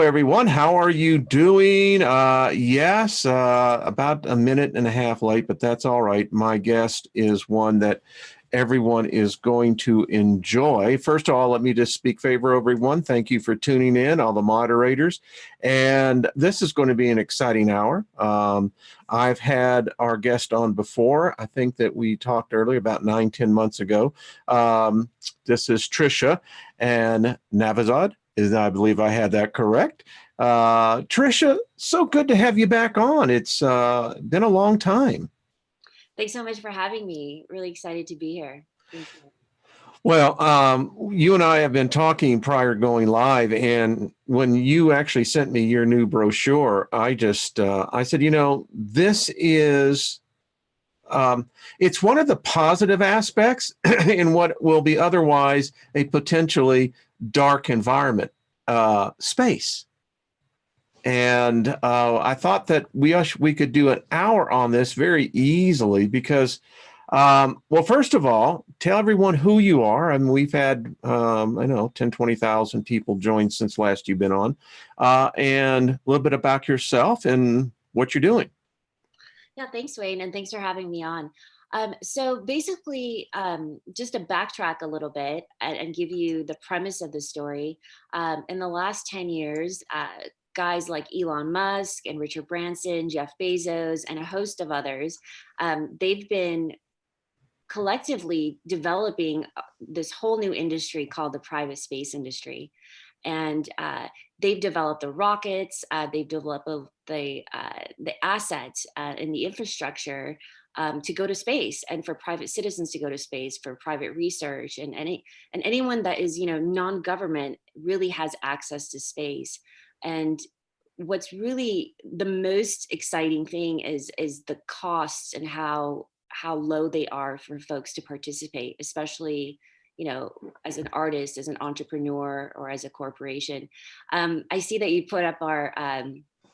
everyone. How are you doing? Yes, about a minute and a half late, but that's all right. My guest is one that everyone is going to enjoy. First of all, let me just speak favor, everyone. Thank you for tuning in, all the moderators. And this is going to be an exciting hour. I've had our guest on before. I think that we talked earlier about 9, 10 months ago. This is Trisha and Navidzadeh. I believe I had that correct. Trisha, so good to have you back on. It's been a long time. Thanks so much for having me. Really excited to be here. Thank you. Well, you and I have been talking prior to going live, and when you actually sent me your new brochure, I said, this is, it's one of the positive aspects in what will be otherwise a potentially dark environment, space. And I thought that we could do an hour on this very easily because, well, first of all, tell everyone who you are. I mean, we've had, 10, 20,000 people join since last you've been on, and a little bit about yourself and what you're doing. Yeah, thanks, Wayne, and thanks for having me on. So basically, just to backtrack a little bit and give you the premise of the story, in the last 10 years, guys like Elon Musk and Richard Branson, Jeff Bezos, and a host of others, they've been collectively developing this whole new industry called the private space industry. And they've developed the rockets, they've developed the assets and the infrastructure to go to space, and for private citizens to go to space, for private research, and anyone that is non-government really has access to space. And what's really the most exciting thing is the costs and how low they are for folks to participate, especially as an artist, as an entrepreneur, or as a corporation. I see that you put up our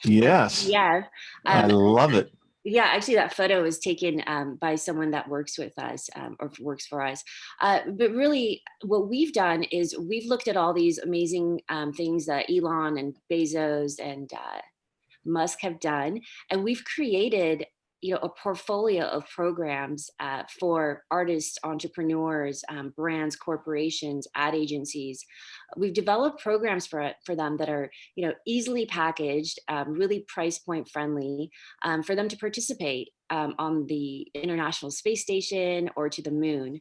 yes. Yeah. I love it. Yeah, actually, that photo was taken by someone that works with us or works for us. But really, what we've done is we've looked at all these amazing things that Elon and Bezos and Musk have done, and we've created a portfolio of programs for artists, entrepreneurs, brands, corporations, ad agencies. We've developed programs for them that are easily packaged, really price point friendly, for them to participate on the International Space Station or to the moon.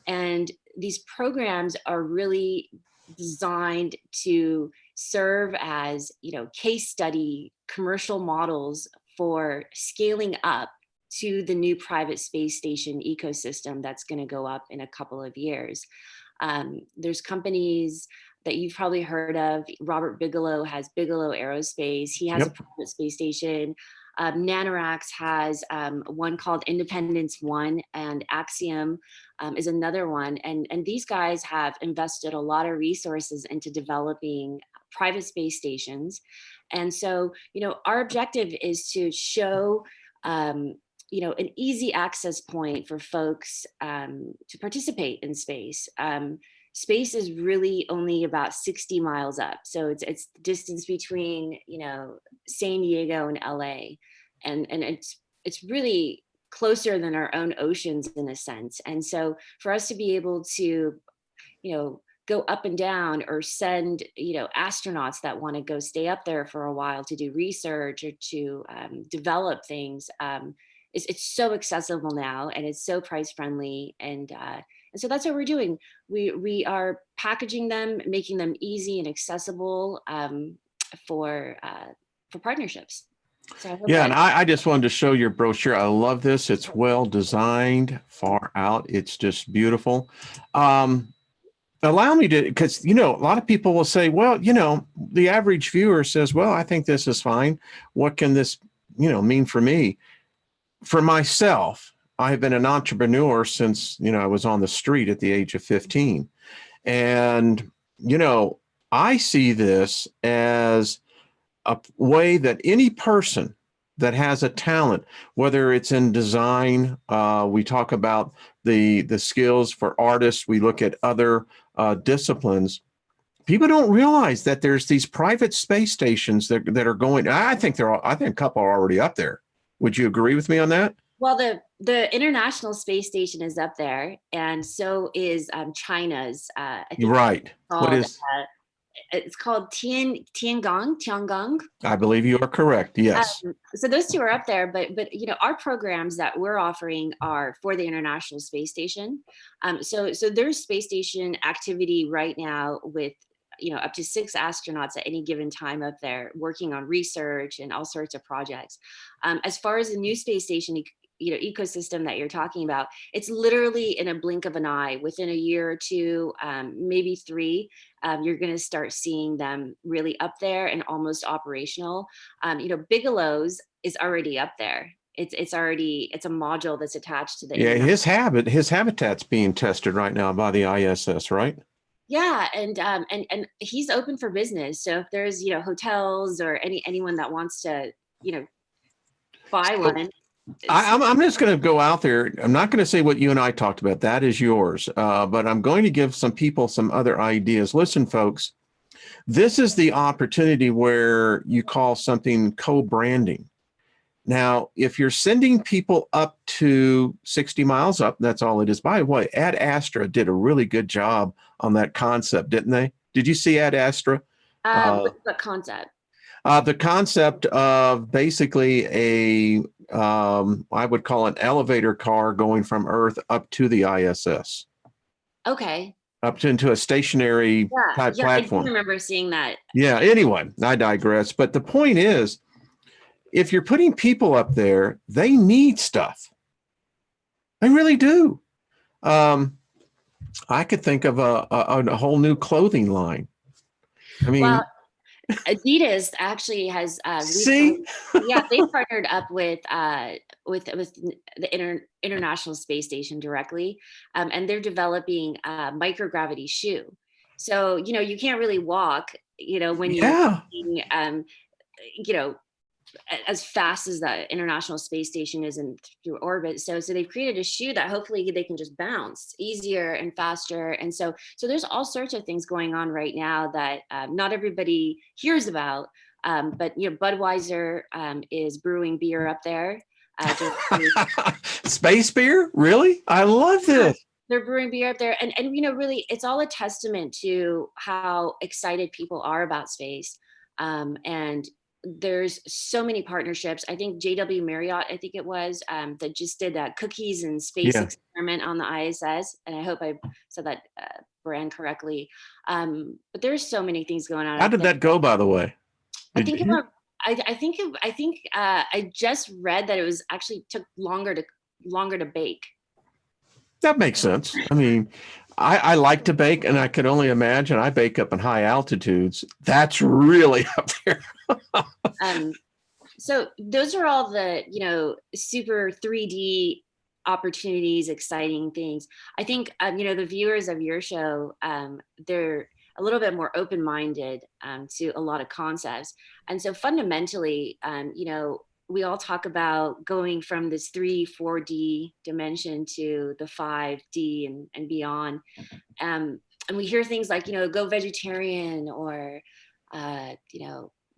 And these programs are really designed to serve as case study commercial models for scaling up to the new private space station ecosystem that's going to go up in a couple of years. There's companies that you've probably heard of. Robert Bigelow has Bigelow Aerospace. He has a private space station. NanoRacks has one called Independence One, and Axiom is another one. And these guys have invested a lot of resources into developing private space stations. And so, our objective is to show, an easy access point for folks to participate in space. Space is really only about 60 miles up. So it's the distance between, San Diego and LA. And it's really closer than our own oceans in a sense. And so for us to be able to, go up and down, or send astronauts that want to go stay up there for a while to do research or to develop things, it's so accessible now, and it's so price friendly, and so that's what we're doing. We are packaging them, making them easy and accessible for partnerships. So and I just wanted to show your brochure. I love this. It's well designed, far out. It's just beautiful. Allow me to, because, a lot of people will say, well, the average viewer says, well, I think this is fine. What can this, mean for me? For myself, I've been an entrepreneur since, I was on the street at the age of 15. And, I see this as a way that any person that has a talent, whether it's in design, we talk about the skills for artists, we look at other disciplines, People don't realize that there's these private space stations that are going. I think I think a couple are already up there. Would you agree with me on that? Well, the International Space Station is up there, and so is China's. I think Right. What called is? it's called Tiangong. I believe you are correct. Yes. So those two are up there, but our programs that we're offering are for the International Space Station. So there's space station activity right now with up to 6 astronauts at any given time up there working on research and all sorts of projects. As far as the new space station ecosystem that you're talking about, it's literally in a blink of an eye. Within a year or two, maybe 3, you're going to start seeing them really up there and almost operational. Bigelow's is already up there. It's a module that's attached to the Yeah. internet. His habitat's being tested right now by the ISS, right? Yeah, and he's open for business. So if there's hotels or anyone that wants to buy So one. I'm just going to go out there. I'm not going to say what you and I talked about. That is yours. But I'm going to give some people some other ideas. Listen, folks, this is the opportunity where you call something co-branding. Now, if you're sending people up to 60 miles up, that's all it is. By the way, Ad Astra did a really good job on that concept, didn't they? Did you see Ad Astra? What concept? The concept of basically I would call an elevator car going from Earth up to the ISS, Okay. up into a stationary type Yeah, I do platform. remember seeing that. Yeah, anyway, I digress. But the point is, if you're putting people up there, they need stuff. They really do. I could think of a whole new clothing line. I mean, Well, Adidas actually has recently, see? yeah, they partnered up with the International Space Station directly, and they're developing a microgravity shoe. So you can't really walk, when you're Yeah. being, you know as fast as the International Space Station is in through orbit. So they've created a shoe that hopefully they can just bounce easier and faster. And so there's all sorts of things going on right now that not everybody hears about. But Budweiser is brewing beer up there. Space beer? Really? I love this. They're brewing beer up there, and really, it's all a testament to how excited people are about space. And there's so many partnerships. I think JW Marriott, I think it was, that just did that cookies and space Yeah. experiment on the ISS, and I hope I said that brand correctly. But there's so many things going on How up did there. that go, by the way? I Did think you hear? I just read that it was actually took longer to bake. That makes sense. I mean, I like to bake, and I could only imagine I bake up in high altitudes. That's really up there. So those are all the super 3D opportunities, exciting things. I think the viewers of your show, they're a little bit more open-minded to a lot of concepts. And so fundamentally, we all talk about going from this 3-4D dimension to the 5D and beyond. And we hear things like, go vegetarian, or,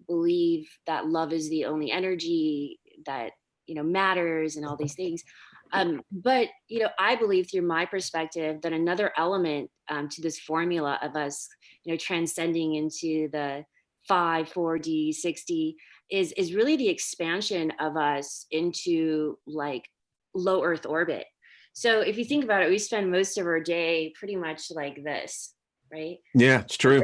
believe that love is the only energy that, matters, and all these things. But I believe, through my perspective, that another element to this formula of us, transcending into the 5-4D 6D is really the expansion of us into like low Earth orbit. So if you think about it, we spend most of our day pretty much like this, right? Yeah, it's true.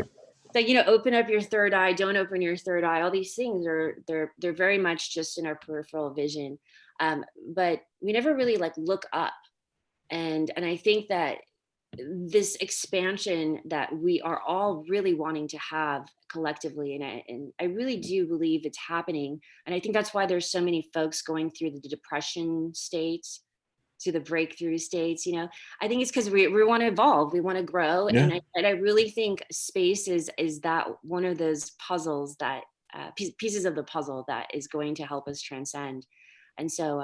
So open up your third eye, don't open your third eye. All these things they're very much just in our peripheral vision, but we never really like look up. And I think that this expansion that we are all really wanting to have collectively, and I really do believe it's happening. And I think that's why there's so many folks going through the depression states to the breakthrough states. I think it's because we want to evolve, we want to grow. Yeah. And I really think space is that one of those puzzles that pieces of the puzzle that is going to help us transcend. And so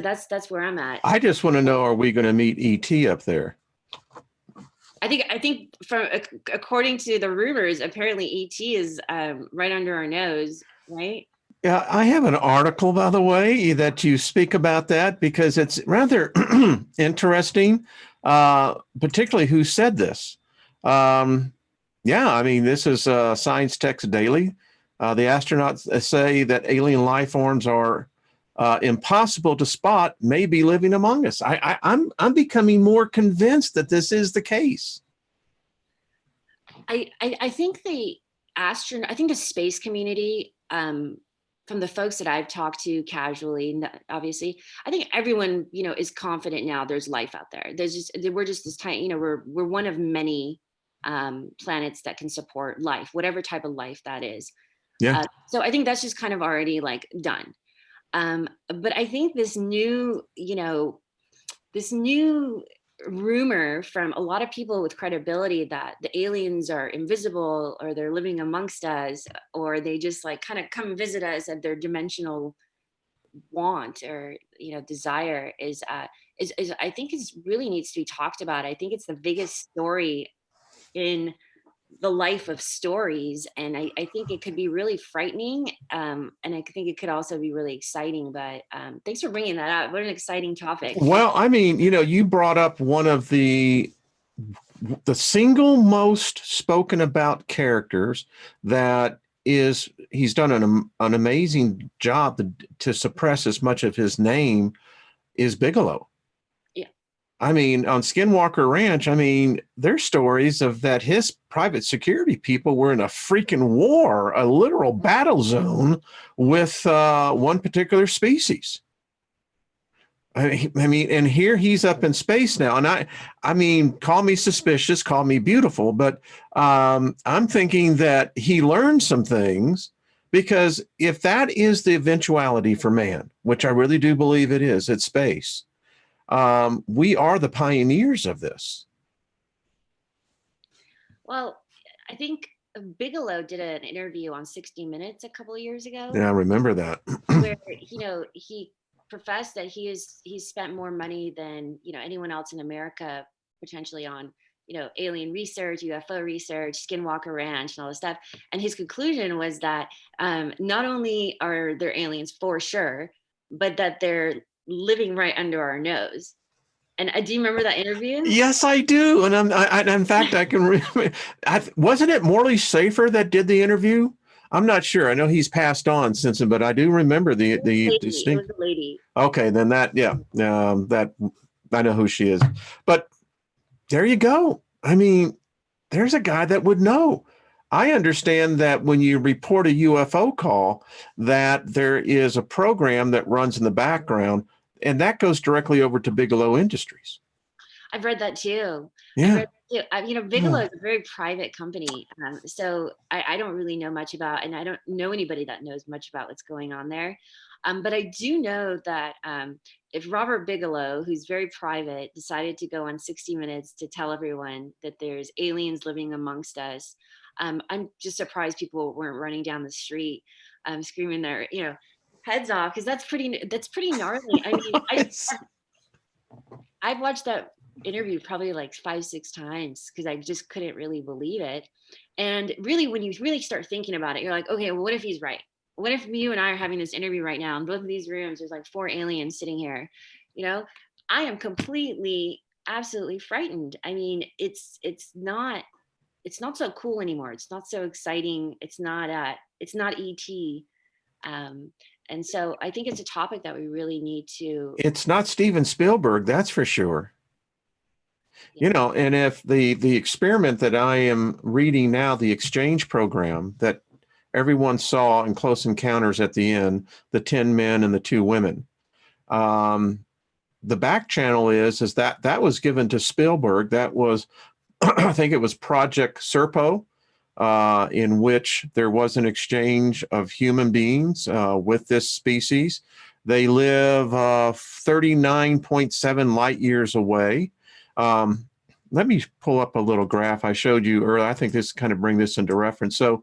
that's where I'm at. I just want to know, are we going to meet ET up there? I think from according to the rumors, apparently ET is right under our nose, right? Yeah, I have an article, by the way, that you speak about that because it's rather interesting, particularly who said this. Um, yeah, I mean, this is Science Text Daily. The astronauts say that alien life forms are impossible to spot, may be living among us. I'm becoming more convinced that this is the case. I think I think the space community, from the folks that I've talked to casually, obviously, I think everyone, is confident now there's life out there. We're just this tiny, we're one of many planets that can support life, whatever type of life that is. Yeah. So I think that's just kind of already like done. But I think this new rumor from a lot of people with credibility that the aliens are invisible or they're living amongst us or they just like kind of come visit us at their dimensional want or desire is I think is really needs to be talked about. I think it's the biggest story in the life of stories, and I think it could be really frightening, and I think it could also be really exciting. But thanks for bringing that up. What an exciting topic. Well, I mean, you brought up one of the single most spoken about characters that he's done an amazing job to suppress as much of his name is Bigelow. Yeah. I mean, on Skinwalker Ranch, I mean, there's stories of that his private security people were in a freaking war, a literal battle zone with one particular species. I mean, and here he's up in space now. And I mean, call me suspicious, call me beautiful, but I'm thinking that he learned some things, because if that is the eventuality for man, which I really do believe it is, it's space, we are the pioneers of this. Well, I think Bigelow did an interview on 60 Minutes a couple of years ago. Yeah, I remember that. Where he professed that he's spent more money than anyone else in America potentially on alien research, UFO research, Skinwalker Ranch, and all this stuff. And his conclusion was that not only are there aliens for sure, but that they're living right under our nose. And do you remember that interview? Yes, I do. And in fact, I can remember. Wasn't it Morley Safer that did the interview? I'm not sure. I know he's passed on since then, but I do remember the distinct. It was a lady. Okay, then that I know who she is. But there you go. I mean, there's a guy that would know. I understand that when you report a UFO call, that there is a program that runs in the background, and that goes directly over to Bigelow Industries. I've read that too. Yeah. Bigelow is a very private company. So I don't really know much about, and I don't know anybody that knows much about what's going on there. But I do know that if Robert Bigelow, who's very private, decided to go on 60 Minutes to tell everyone that there's aliens living amongst us, I'm just surprised people weren't running down the street screaming their heads off, because that's pretty gnarly. I mean, I've watched that interview probably like 5-6 times because I just couldn't really believe it. And really, when you really start thinking about it, you're like, okay, well, what if he's right? What if you and I are having this interview right now in both of these rooms, there's like 4 aliens sitting here? I am completely, absolutely frightened. I mean, it's not so cool anymore. It's not so exciting. It's not ET. And so I think it's a topic that we really need to. It's not Steven Spielberg, that's for sure. Yeah. And if the experiment that I am reading now, the exchange program that everyone saw in Close Encounters at the end, the 10 men and the 2 women, the back channel is that was given to Spielberg. That was, I think it was Project Serpo, in which there was an exchange of human beings with this species. They live 39.7 light years away. Let me pull up a little graph I showed you earlier. I think this kind of bring this into reference. So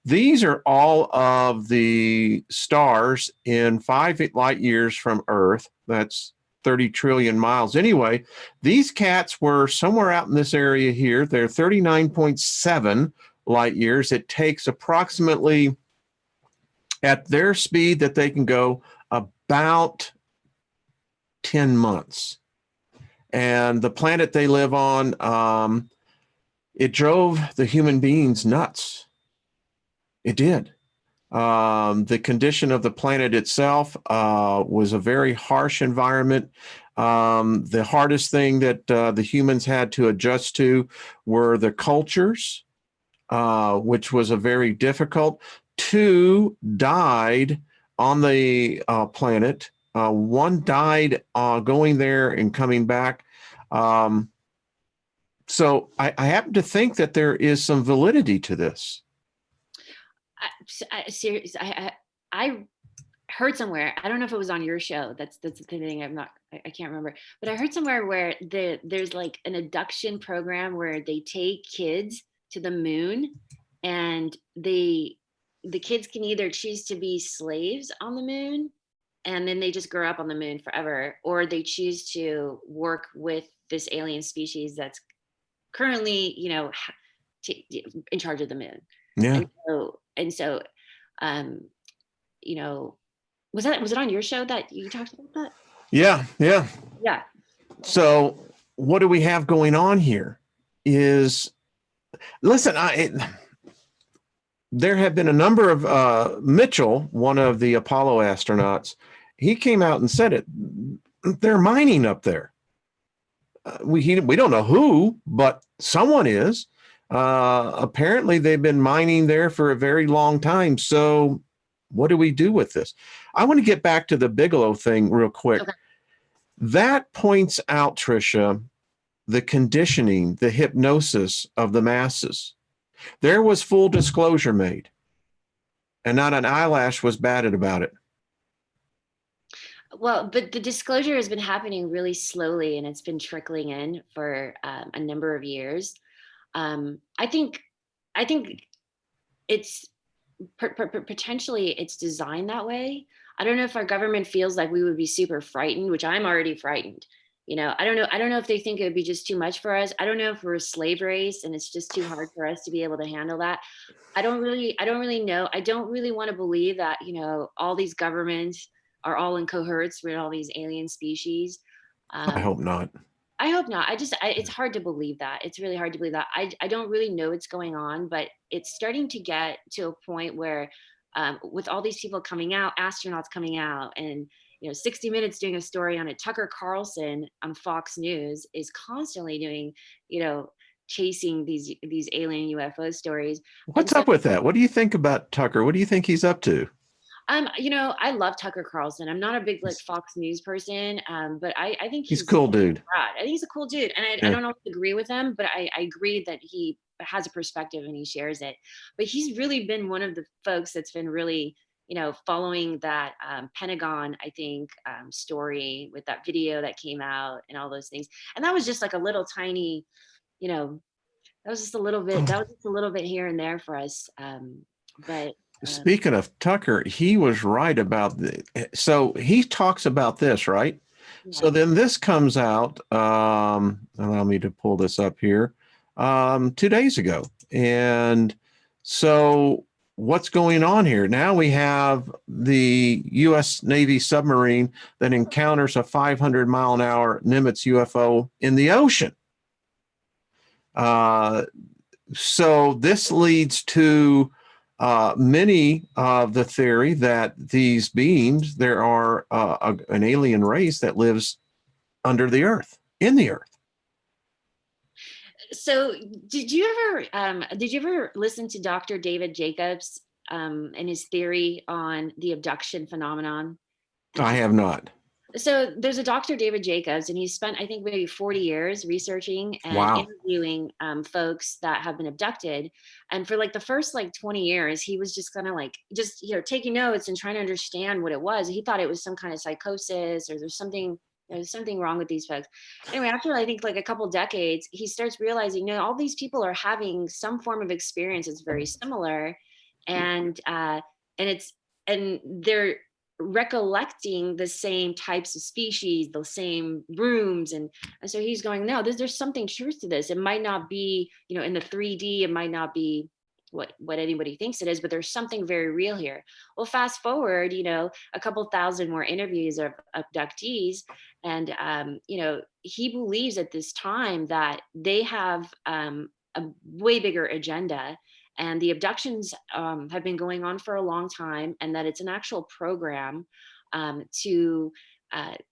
these are all of the stars in 5 light years from Earth. That's 30 trillion miles. Anyway, these cats were somewhere out in this area here. They're 39.7 light years. It takes approximately, at their speed that they can go, about 10 months. And the planet they live on, it drove the human beings nuts. It did. The condition of the planet itself was a very harsh environment. The hardest thing that the humans had to adjust to were the cultures, which was a very difficult. Two died on the planet. One died going there and coming back. So I happen to think that there is some validity to this. Seriously, I heard somewhere, I don't know if it was on your show. That's the thing. I can't remember, but I heard somewhere where there's like an abduction program where they take kids to the moon, and the kids can either choose to be slaves on the moon, and then they just grow up on the moon forever, or they choose to work with this alien species that's currently, in charge of the moon. Yeah. And so, you know, was it on your show that you talked about that? Yeah. Yeah. So what do we have going on here is, listen, there have been a number of, Mitchell, one of the Apollo astronauts, he came out and said it. They're mining up there. We don't know who, but someone is. Apparently, they've been mining there for a very long time. So what do we do with this? I want to get back to the Bigelow thing real quick. Okay. That points out, Trisha, the conditioning, the hypnosis of the masses. There was full disclosure made, and not an eyelash was batted about it. Well, but the disclosure has been happening really slowly, and it's been trickling in for a number of years. I think it's potentially it's designed that way. I don't know if our government feels like we would be super frightened, which I'm already frightened. I don't know. I don't know if they think it would be just too much for us. I don't know if we're a slave race and it's just too hard for us to be able to handle that. I don't really know. I don't really want to believe that, all these governments are all in cohorts with all these alien species. I hope not. I hope not. It's hard to believe that. It's really hard to believe that. I don't really know what's going on, but it's starting to get to a point where, with all these people coming out, astronauts coming out, and 60 Minutes doing a story on it. Tucker Carlson on Fox News is constantly doing, chasing these alien UFO stories. What's up with that? What do you think about Tucker? What do you think he's up to? I love Tucker Carlson. I'm not a big Fox News person, but I think he's a cool dude. I think he's a cool dude, and I don't always agree with him, but I agree that he has a perspective and he shares it. But he's really been one of the folks that's been really, following that Pentagon, I think, story with that video that came out and all those things. And that was just like a little tiny, that was just a little bit. That was just a little bit here and there for us, but. Speaking of Tucker, he was right about so he talks about this, right? Yeah. So then this comes out, allow me to pull this up here, 2 days ago. And so what's going on here? Now we have the U.S. Navy submarine that encounters a 500-mile-an-hour Nimitz UFO in the ocean. So this leads to many of the theory that these beings, there are an alien race that lives under the earth, in the earth. So did you ever listen to Dr. David Jacobs and his theory on the abduction phenomenon? I have not. So there's a Dr. David Jacobs, and he's spent, I think, maybe 40 years researching and interviewing folks that have been abducted. And for like the first 20 years, he was just kind of taking notes and trying to understand what it was. He thought it was some kind of psychosis, or there's something wrong with these folks. Anyway, after I think a couple decades, he starts realizing, all these people are having some form of experience that's very similar, and they're recollecting the same types of species, the same rooms. And so he's going, no, there's something truth to this. It might not be, in the 3D, it might not be what anybody thinks it is, but there's something very real here. Well, fast forward, a couple thousand more interviews of abductees. And, he believes at this time that they have a way bigger agenda, and the abductions have been going on for a long time, and that it's an actual program to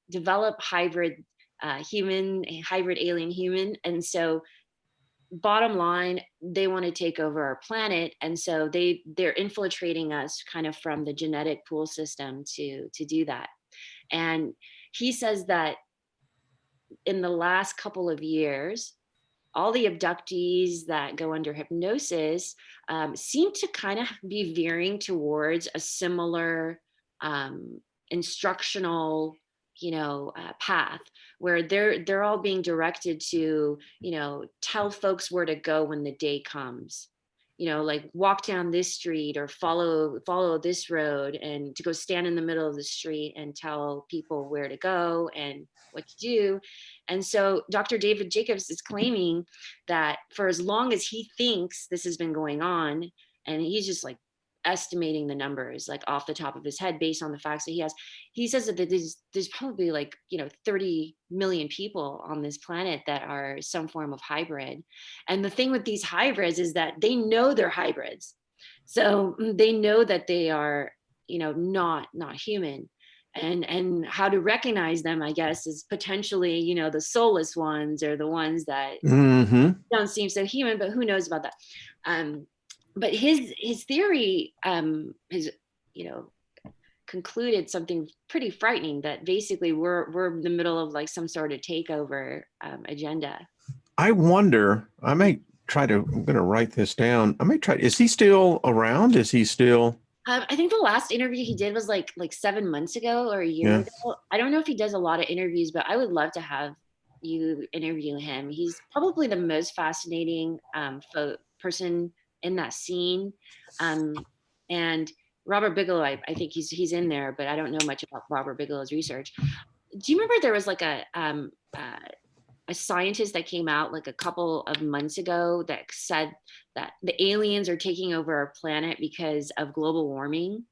develop hybrid hybrid alien human. And so bottom line, they want to take over our planet, and so they're infiltrating us kind of from the genetic pool system to do that. And he says that in the last couple of years, all the abductees that go under hypnosis seem to kind of be veering towards a similar instructional, path, where they're all being directed to, tell folks where to go when the day comes. Like walk down this street or follow this road, and to go stand in the middle of the street and tell people where to go and what to do. And so Dr. David Jacobs is claiming that for as long as he thinks this has been going on, and he's just like estimating the numbers like off the top of his head based on the facts that he has, he says that there's probably like 30 million people on this planet that are some form of hybrid. And the thing with these hybrids is that they know they're hybrids, so they know that they are not human. And how to recognize them, I guess, is potentially the soulless ones, or the ones that Mm-hmm. don't seem so human, but who knows about that. But his theory has concluded something pretty frightening, that basically we're in the middle of like some sort of takeover agenda. I wonder, I'm going to write this down. Is he still around? Is he still? I think the last interview he did was like 7 months ago or a year Yeah. ago. I don't know if he does a lot of interviews, but I would love to have you interview him. He's probably the most fascinating person in that scene. And Robert Bigelow, I think he's in there, but I don't know much about Robert Bigelow's research. Do you remember there was like a scientist that came out like a couple of months ago that said that the aliens are taking over our planet because of global warming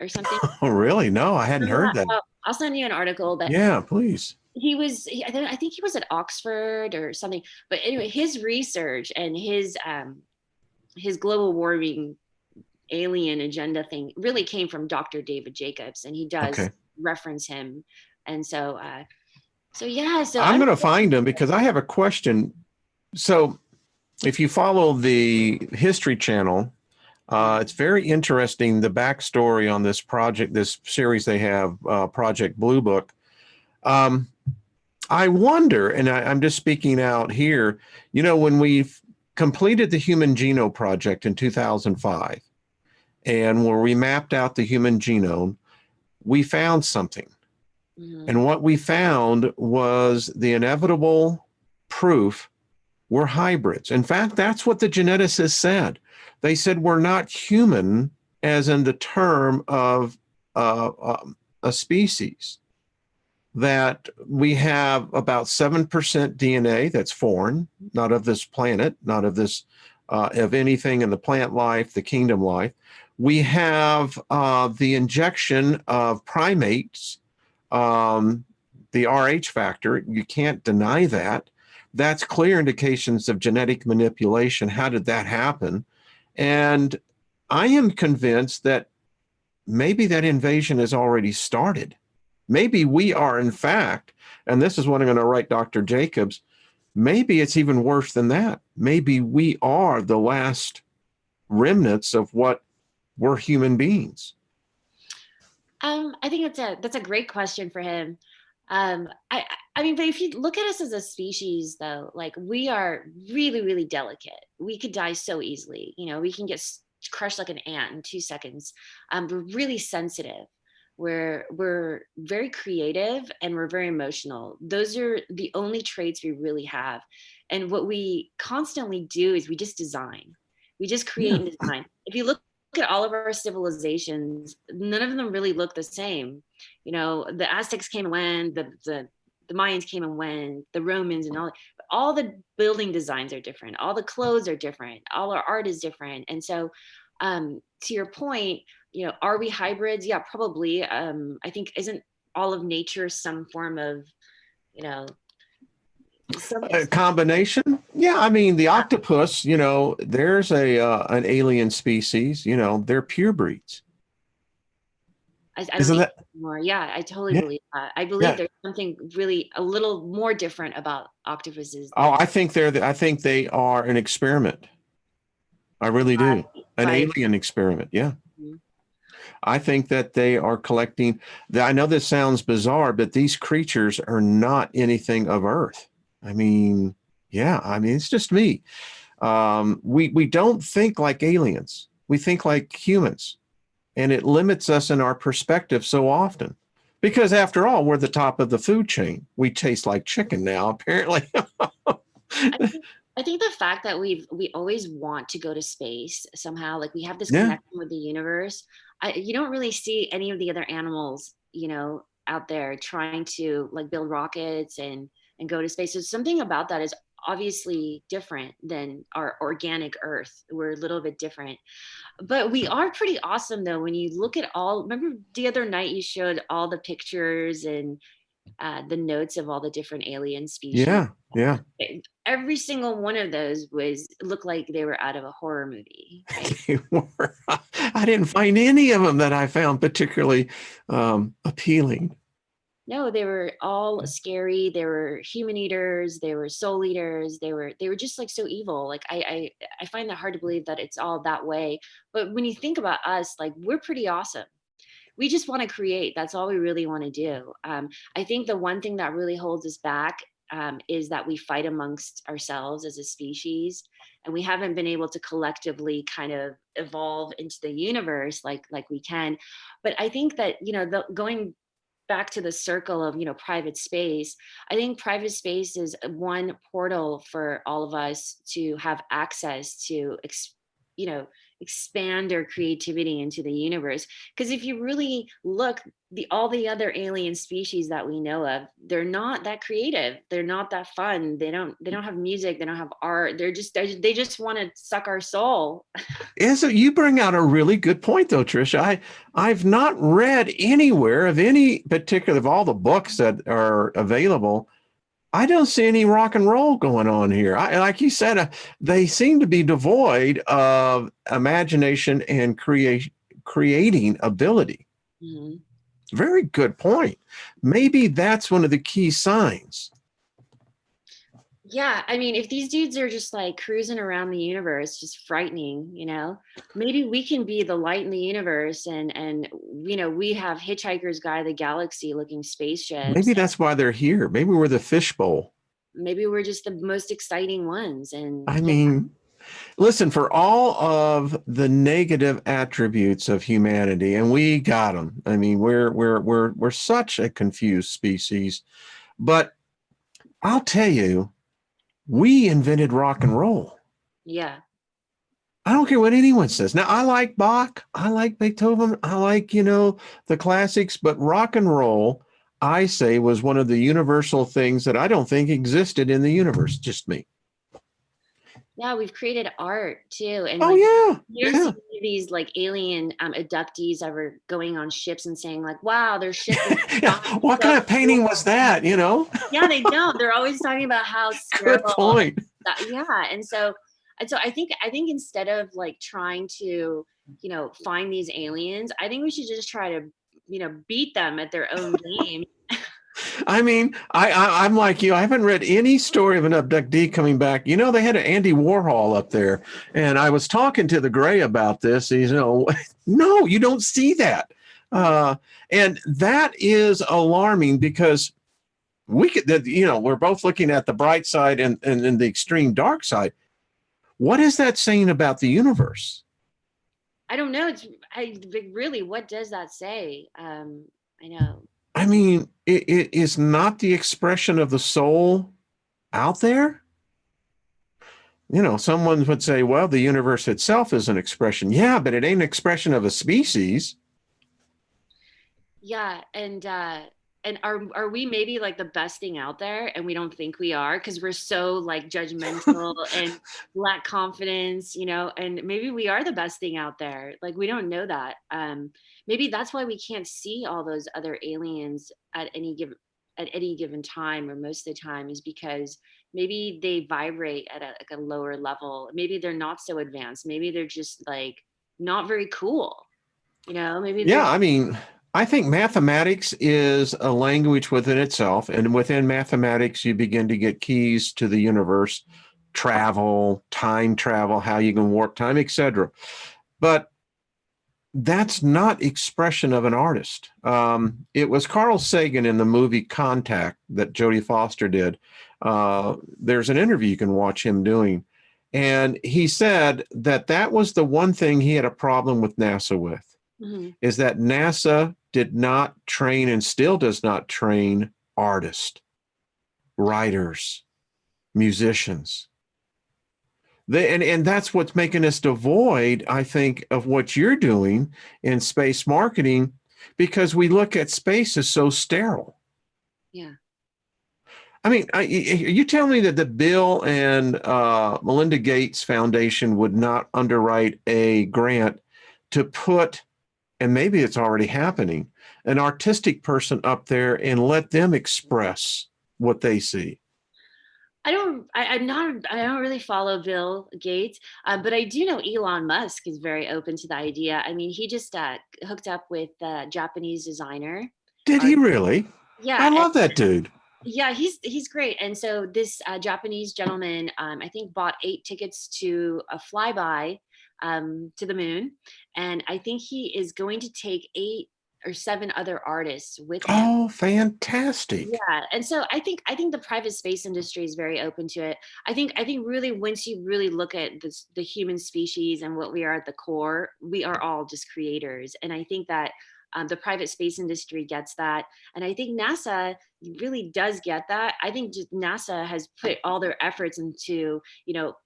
or something? Oh, really? No, I hadn't Remember heard that? that. I'll send you an article that Yeah, please. I think he was at Oxford or something. But anyway, his research and his global warming alien agenda thing really came from Dr. David Jacobs, and he does Okay. reference him. And so yeah, so I'm going to find him because I have a question. So if you follow the History Channel, it's very interesting, the backstory on this project, this series they have, Project Blue Book. I wonder, and I'm just speaking out here, when we've completed the Human Genome Project in 2005, and where we mapped out the human genome, we found something. Mhm. And what we found was the inevitable proof we're hybrids. In fact, that's what the geneticists said. They said we're not human, as in the term of a species, that we have about 7% DNA that's foreign, not of this planet, not of this, of anything in the plant life, the kingdom life. We have the injection of primates, the Rh factor. You can't deny that. That's clear indications of genetic manipulation. How did that happen? And I am convinced that maybe that invasion has already started. Maybe we are, in fact, and this is what I'm going to write Dr. Jacobs, maybe it's even worse than that. Maybe we are the last remnants of what were human beings. I think that's a great question for him. I mean, but if you look at us as a species, though, like we are really, really delicate. We could die so easily. We can get crushed like an ant in 2 seconds. We're really sensitive. We're very creative, and we're very emotional. Those are the only traits we really have. And what we constantly do is we just design. We just create and design. If you look at all of our civilizations, none of them really look the same. The Aztecs came and went, the Mayans came and went, the Romans and all the building designs are different. All the clothes are different. All our art is different. And so, to your point, are we hybrids? Yeah, probably. I think isn't all of nature some form of, some. A combination? Yeah, I mean the octopus, there's a an alien species, they're pure breeds. I Isn't believe that? more. Yeah, I totally Yeah, believe that. I believe yeah. there's something really a little more different about octopuses Oh, than I think they are an experiment. I really do. An by. alien experiment. Yeah. Mhm. I think that they are collecting. I know this sounds bizarre, but these creatures are not anything of Earth. I mean, yeah, I mean, it's just me. We don't think like aliens. We think like humans, and it limits us in our perspective so often. Because after all, we're the top of the food chain. We taste like chicken now, apparently. I think I think the fact that we always want to go to space somehow, like we have this Yeah, connection with the universe. You don't really see any of the other animals, out there trying to like build rockets and go to space. So something about that is obviously different than our organic Earth. We're a little bit different. But we are pretty awesome though when you look at all. Remember the other night you showed all the pictures and the notes of all the different alien species. yeah, yeah. Every single one of those was looked like they were out of a horror movie, right? They were. I didn't find any of them that I found particularly appealing. No, they were all scary. They were human eaters. They were soul eaters. They were just like so evil. Like I find that hard to believe that it's all that way. But when you think about us, like we're pretty awesome. We just want to create. That's all we really want to do. I think the one thing that really holds us back is that we fight amongst ourselves as a species, and we haven't been able to collectively kind of evolve into the universe like we can. But I think that going back to the circle of private space, I think private space is one portal for all of us to have access to you know expand our creativity into the universe. Because if you really look, all the other alien species that we know of, they're not that creative, they're not that fun, they don't have music, they don't have art, they just want to suck our soul. You bring out a really good point, though, Trisha. I've not read anywhere of any particular of all the books that are available. I don't see any rock and roll going on here. Like you said, they seem to be devoid of imagination and creating ability. Mhm. Very good point. Maybe that's one of the key signs. Yeah, I mean, if these dudes are just like cruising around the universe, just frightening, maybe we can be the light in the universe, and we have Hitchhiker's Guide to the Galaxy looking spaceships. Maybe that's why they're here. Maybe we're the fishbowl. Maybe we're just the most exciting ones, and I yeah. mean, listen, for all of the negative attributes of humanity, and we got them. I mean, we're such a confused species. But I'll tell you, we invented rock and roll. Yeah. I don't care what anyone says. Now, I like Bach, I like Beethoven, I like, the classics, but rock and roll, I say, was one of the universal things that I don't think existed in the universe, just me. Yeah, we've created art too. And Oh, like yeah, here's yeah. these like alien abductees ever going on ships and saying, like, wow, their ship is Yeah. designed What so kind of painting was cool. that, Yeah, they don't. They're always talking about how Good sterile point. yeah. And so I think instead of like trying to, find these aliens, I think we should just try to, beat them at their own game. I mean, I'm like you. I haven't read any story of an abductee coming back. They had an Andy Warhol up there, and I was talking to the Gray about this. He's, no, you don't see that, and that is alarming because we're both looking at the bright side and the extreme dark side. What is that saying about the universe? I don't know. Really, what does that say? I know. I mean, it is not the expression of the soul out there. someone would say, well, the universe itself is an expression. Yeah, but it ain't an expression of a species. Yeah, and are we maybe like the best thing out there and we don't think we are because we're so like judgmental and lack confidence, and maybe we are the best thing out there. Like we don't know that. Maybe that's why we can't see all those other aliens at any given time or most of the time is because maybe they vibrate at a lower level. Maybe they're not so advanced. Maybe they're just like not very cool. Maybe they're Yeah, I mean, I think mathematics is a language within itself. And within mathematics, you begin to get keys to the universe, time travel, how you can warp time, etc. But that's not expression of an artist. It was Carl Sagan in the movie Contact that Jodie Foster did. There's an interview you can watch him doing. And he said that that was the one thing he had a problem with NASA with, Mhm. is that NASA did not train and still does not train artists, writers, musicians. And that's what's making us devoid, I think, of what you're doing in space marketing, because we look at space as so sterile. Yeah. I mean, you tell me that the Bill and Melinda Gates Foundation would not underwrite a grant to put, and maybe it's already happening, an artistic person up there and let them express what they see. I don't really follow Bill Gates, but I do know Elon Musk is very open to the idea. I mean, he just hooked up with a Japanese designer. Did Art, he really? I yeah, love that dude. yeah, he's great. And so this Japanese gentleman, I think, bought 8 tickets to a flyby to the moon, and I think he is going to take 8 or 7 other artists with him. Oh, fantastic. Yeah, and so I think the private space industry is very open to it. I think really once you really look at this, the human species and what we are at the core, we are all just creators, and I think that the private space industry gets that, and I think NASA really does get that. I think just NASA has put all their efforts into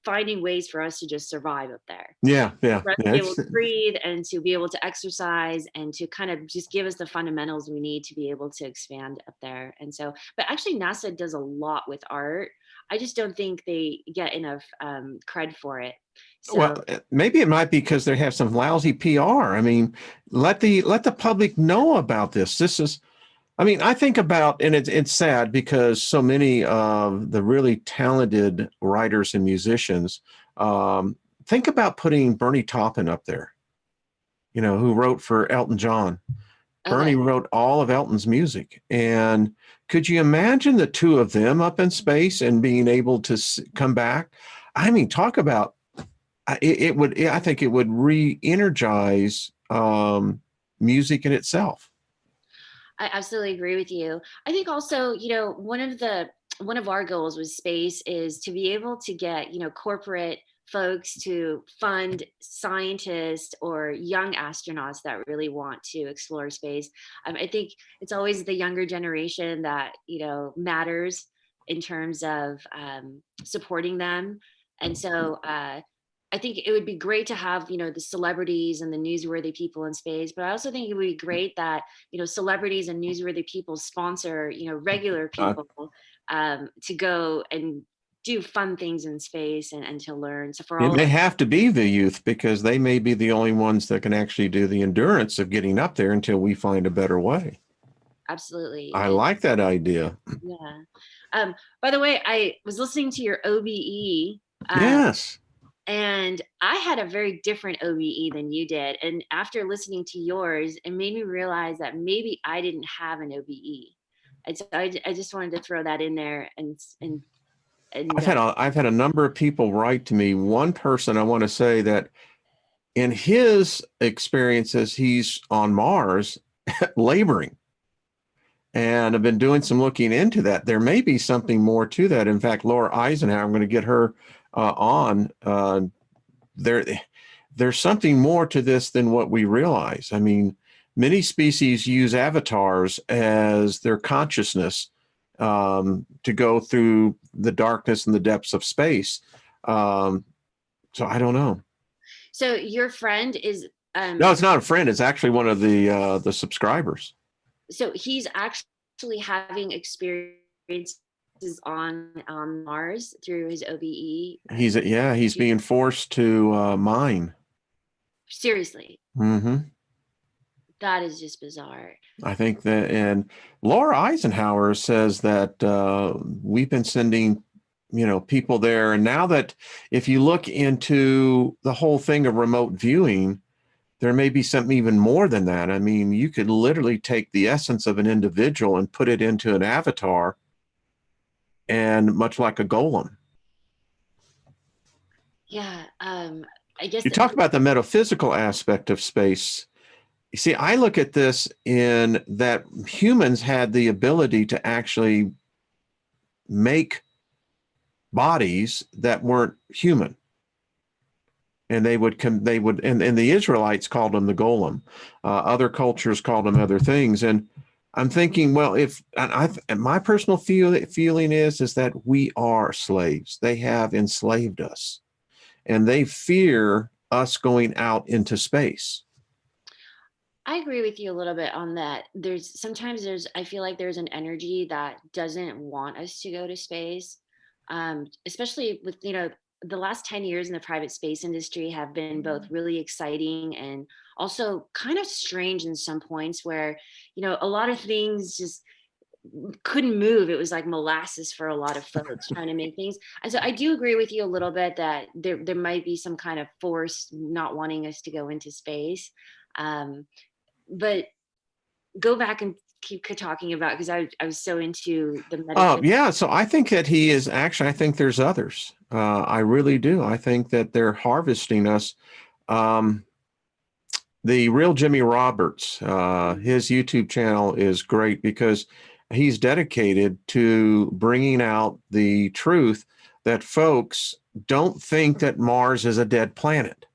finding ways for us to just survive up there, Yeah, yeah, for us to yeah. be able to breathe and to be able to exercise and to kind of just give us the fundamentals we need to be able to expand up there. And so, but actually, NASA does a lot with art. I just don't think they get enough cred for it. Well, So, maybe it might be because they have some lousy PR. I mean, let the public know about this. This is, I mean, I think about, and it's sad because so many of the really talented writers and musicians, think about putting Bernie Taupin up there, who wrote for Elton John. Bernie okay. wrote all of Elton's music. And could you imagine the two of them up in space and being able to come back? I mean, talk about it would, I think it would re-energize music in itself. I absolutely agree with you. I think also, one of our goals with space is to be able to get, corporate folks to fund scientists or young astronauts that really want to explore space. I think it's always the younger generation that, matters in terms of supporting them. And so, I think it would be great to have, the celebrities and the newsworthy people in space, but I also think it would be great that, celebrities and newsworthy people sponsor, regular Uh, people to go and do fun things in space and to learn. So for it all of may us, have to be the youth because they may be the only ones that can actually do the endurance of getting up there until we find a better way. absolutely. I And like that idea. yeah. By the way, I was listening to your OBE. Yes. And I had a very different OBE than you did. And after listening to yours, it made me realize that maybe I didn't have an OBE. And so I just wanted to throw that in there and I've had a number of people write to me. One person I want to say that in his experiences, he's on Mars laboring. And I've been doing some looking into that. There may be something more to that. In fact, Laura Eisenhower, I'm going to get her on. There, there's something more to this than what we realize. I mean, many species use avatars as their consciousness to go through the darkness and the depths of space. So I don't know. So your friend is No, it's not a friend. It's actually one of the subscribers. so he's actually having experiences on Mars through his OBE. He's being forced to mine. Seriously, Hmm. that is just bizarre. I think that, and Laura Eisenhower says that we've been sending, people there. And now that if you look into the whole thing of remote viewing, there may be something even more than that. I mean, you could literally take the essence of an individual and put it into an avatar, and much like a golem. Yeah, I guess You talk about the metaphysical aspect of space. You see, I look at this in that humans had the ability to actually make bodies that weren't human. And and the Israelites called them the golem. Other cultures called them other things. And I'm thinking, well, and my personal feeling is that we are slaves. They have enslaved us, and they fear us going out into space. I agree with you a little bit on that. I feel like there's an energy that doesn't want us to go to space. Especially with, the last 10 years in the private space industry have been both really exciting and also kind of strange in some points where, a lot of things just couldn't move. It was like molasses for a lot of folks trying to make things. And so I do agree with you a little bit that there might be some kind of force not wanting us to go into space. Um, but go back and keep talking about, because I was so into the metaphysics. Yeah, so I think that he is actually, I think there's others. I really do. I think that they're harvesting us. Um, the real Jimmy Roberts, his YouTube channel is great because he's dedicated to bringing out the truth that folks don't think that Mars is a dead planet.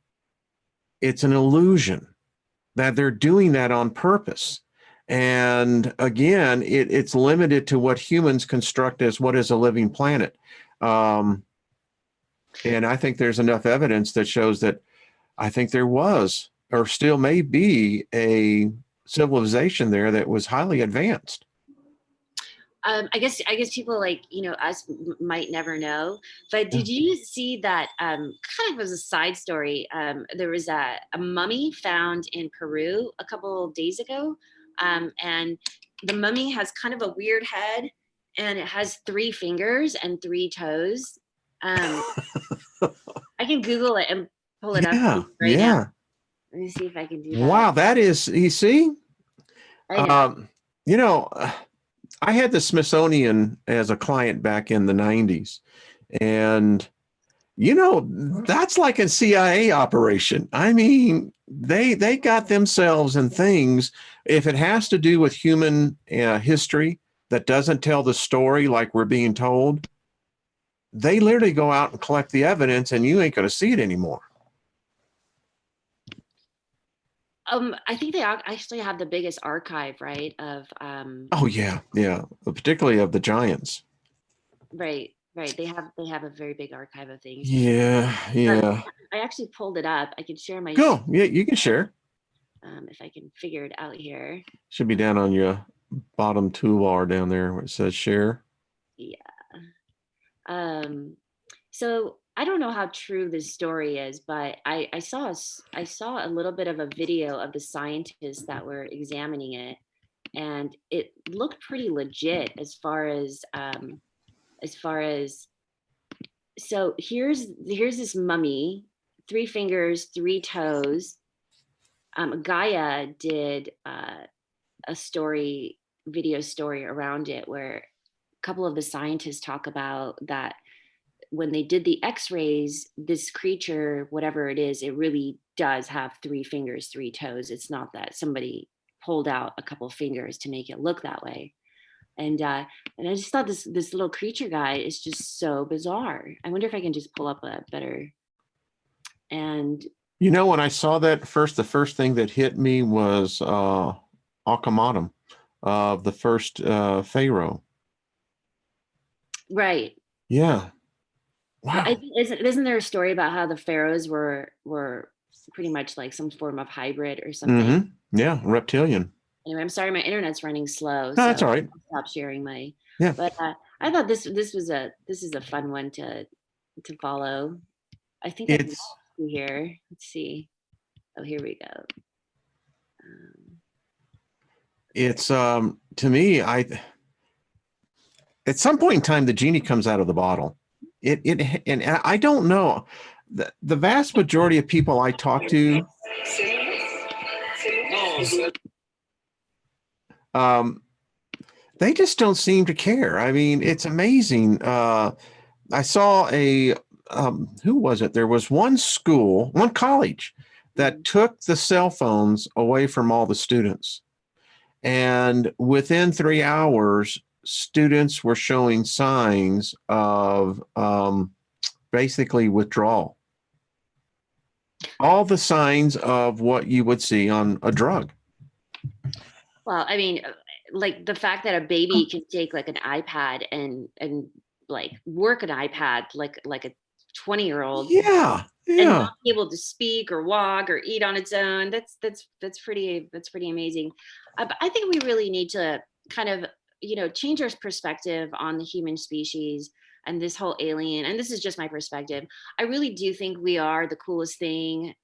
It's an illusion, that they're doing that on purpose. And again, it's limited to what humans construct as what is a living planet. Um, and I think there's enough evidence that shows that I think there was, or still may be, a civilization there that was highly advanced. I guess people like, us might never know. But Yeah. did you see that, kind of as a side story? There was a mummy found in Peru a couple of days ago, and the mummy has kind of a weird head, and it has 3 fingers and 3 toes. Um, I can Google it and pull it up Yeah, right now. yeah. Let me see if I can do that. Wow, that is, you see, I know. um, you know, I had the Smithsonian as a client back in the 90s. And, that's like a CIA operation. I mean, they got themselves in things. If it has to do with human history that doesn't tell the story like we're being told, they literally go out and collect the evidence, and you ain't going to see it anymore. I think they actually have the biggest archive, right? Of Oh yeah, yeah. Particularly of the giants. right, right. They have a very big archive of things. Yeah, Um, yeah. I actually pulled it up. I can share my Go. Yeah, you can share. if I can figure it out here. Should be down on your bottom toolbar down there where it says share. Yeah. Um, so I don't know how true this story is, but I saw a little bit of a video of the scientists that were examining it, and it looked pretty legit as far as so here's this mummy, 3 fingers, 3 toes. Gaia did a video story around it where a couple of the scientists talk about that when they did the x-rays, this creature, whatever it is, it really does have 3 fingers, 3 toes. It's not that somebody pulled out a couple of fingers to make it look that way. And I just thought this little creature guy is just so bizarre. I wonder if I can just pull up a better. And When I saw that first, the first thing that hit me was Akhenaten, the first pharaoh. right, Yeah. But I Wow. think isn't there a story about how the pharaohs were pretty much like some form of hybrid or something? Yeah, reptilian. Anyway, I'm sorry, my internet's running slow, No, so that's all right. I'll stop sharing my. Yeah, But I thought this is a fun one to follow. I think I've lost it's you here. Let's see. Oh, here we go. Um, to me, I at some point in time the genie comes out of the bottle. It and I don't know. The vast majority of people I talk to, um, they just don't seem to care. I mean, it's amazing. I saw a who was it? There was one school, one college that mm, took the cell phones away from all the students. And within 3 hours, students were showing signs of basically withdrawal. All the signs of what you would see on a drug. well, I mean, like the fact that a baby can take like an iPad and like work an iPad like a 20-year-old Yeah, and yeah. not be able to speak or walk or eat on its own. That's pretty amazing. But I think we really need to kind of change our perspective on the human species and this whole alien. And this is just my perspective. I really do think we are the coolest thing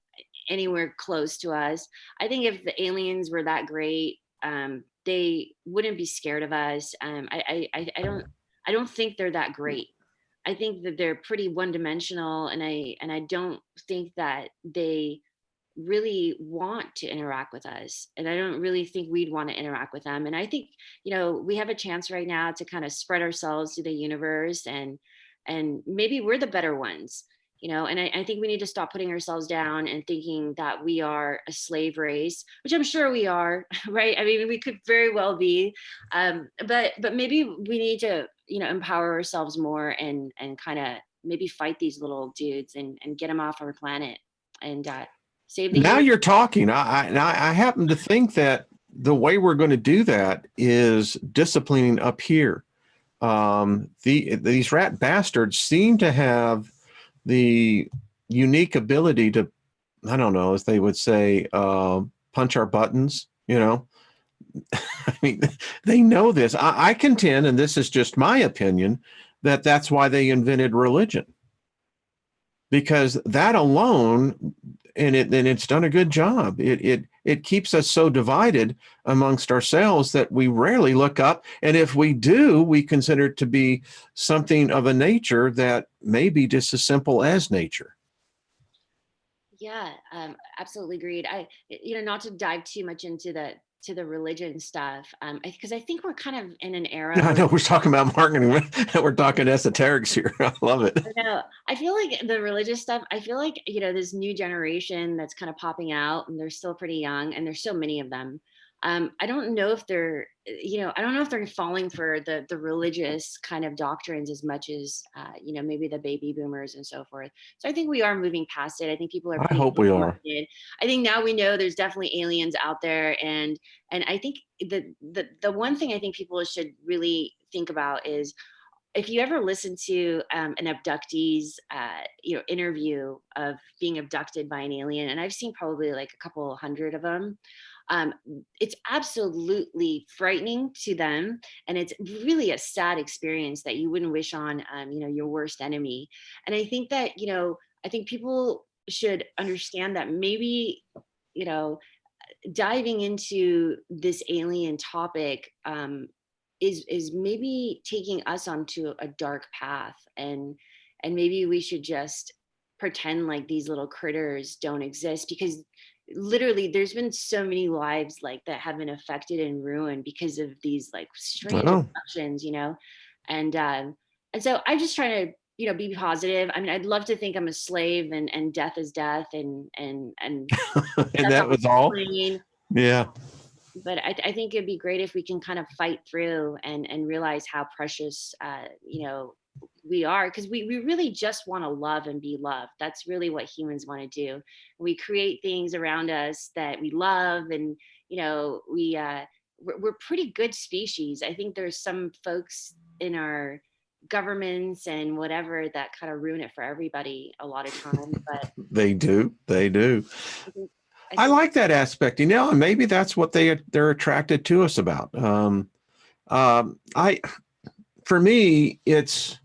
anywhere close to us. I think if the aliens were that great, they wouldn't be scared of us. I don't think they're that great. I think that they're pretty one dimensional, and I don't think that they really want to interact with us, and I don't really think we'd want to interact with them. And I think we have a chance right now to kind of spread ourselves to the universe, and maybe we're the better ones. And I think we need to stop putting ourselves down and thinking that we are a slave race, which I'm sure we are. Right? I mean, we could very well be, but maybe we need to empower ourselves more and kind of maybe fight these little dudes and get them off our planet and save the Now human. you're talking. I happen to think that the way we're going to do that is disciplining up here. These rat bastards seem to have the unique ability to, I don't know, as they would say, punch our buttons. I mean, they know this. I contend, and this is just my opinion, that that's why they invented religion, because that alone, and it's done a good job. It keeps us so divided amongst ourselves that we rarely look up, and if we do, we consider it to be something of a nature that may be just as simple as nature. Yeah, absolutely agreed. Not to dive too much into the religion stuff, because I think we're kind of in an era I where know we're talking about marketing, we're talking esoterics here. I love it. I know. I feel like the religious stuff, I feel like, this new generation that's kind of popping out and they're still pretty young and there's so many of them. I don't know if I don't know if they're falling for the religious kind of doctrines as much as, maybe the baby boomers and so forth. So I think we are moving past it. I think people are I pretty hope we are. open-minded. I think now we know there's definitely aliens out there. And I think the one thing I think people should really think about is if you ever listen to an abductee's interview of being abducted by an alien, and I've seen probably like a couple hundred of them, um, it's absolutely frightening to them, and it's really a sad experience that you wouldn't wish on your worst enemy. And I think that I think people should understand that maybe you know diving into this alien topic is maybe taking us onto a dark path, and maybe we should just pretend like these little critters don't exist, because literally there's been so many lives like that have been affected and ruined because of these like strange Oh. abductions, and so I just try to be positive. I mean, I'd love to think I'm a slave and death is death, and And that's that on was all. the plane. Yeah. But I think it'd be great if we can kind of fight through and realize how precious we are, because we really just want to love and be loved. That's really what humans want to do. We create things around us that we love, and we're pretty good species. I think there's some folks in our governments and whatever that kind of ruin it for everybody a lot of times. But They do. They do. I think, I I think like that aspect, and maybe that's what they're attracted to us about. I, for me, it's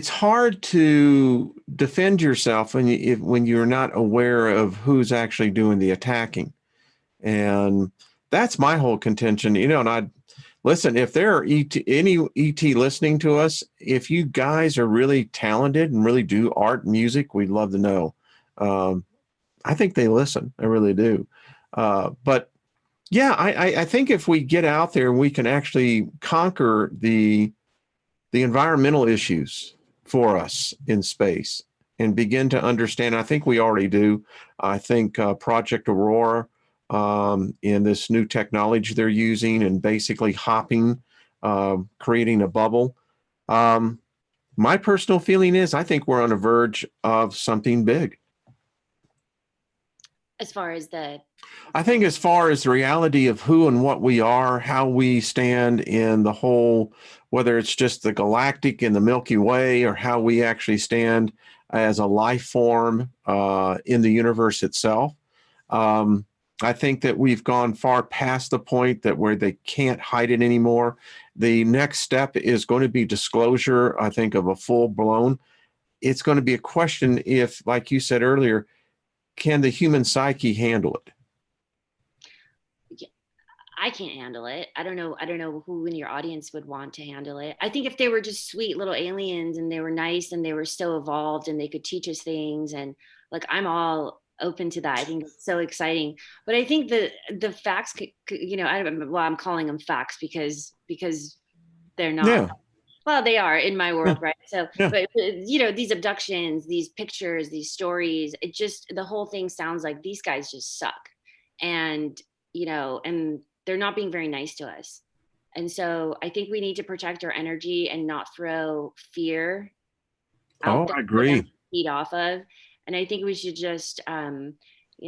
hard to defend yourself when you're not aware of who's actually doing the attacking, and that's my whole contention. And I listen, if there are any ET listening to us, if you guys are really talented and really do art and music, we'd love to know. Um, I think they listen. I really do. But yeah, I think if we get out there, we can actually conquer the environmental issues for us in space and begin to understand. I think we already do. I think Project Aurora, in this new technology they're using and basically hopping, creating a bubble. Um, my personal feeling is I think we're on the verge of something big. as far as I think as far as the reality of who and what we are, how we stand in the whole, whether it's just the galactic and the Milky Way, or how we actually stand as a life form in the universe itself. Um, I think that we've gone far past the point that where they can't hide it anymore. The next step is going to be disclosure, I think, of a full blown. It's going to be a question if, like you said earlier, can the human psyche handle it? I can't handle it. I don't know who in your audience would want to handle it. I think if they were just sweet little aliens and they were nice and they were so evolved and they could teach us things, and like, I'm all open to that. I think it's so exciting. But I think the facts, well, I'm calling them facts because they're not. Yeah, Well, they are in my yeah, world, right? So, yeah. but these abductions, these pictures, these stories, it just, the whole thing sounds like these guys just suck. And, and they're not being very nice to us. And so I think we need to protect our energy and not throw fear out Oh, there I for them agree. to feed off of. And I think we should just, you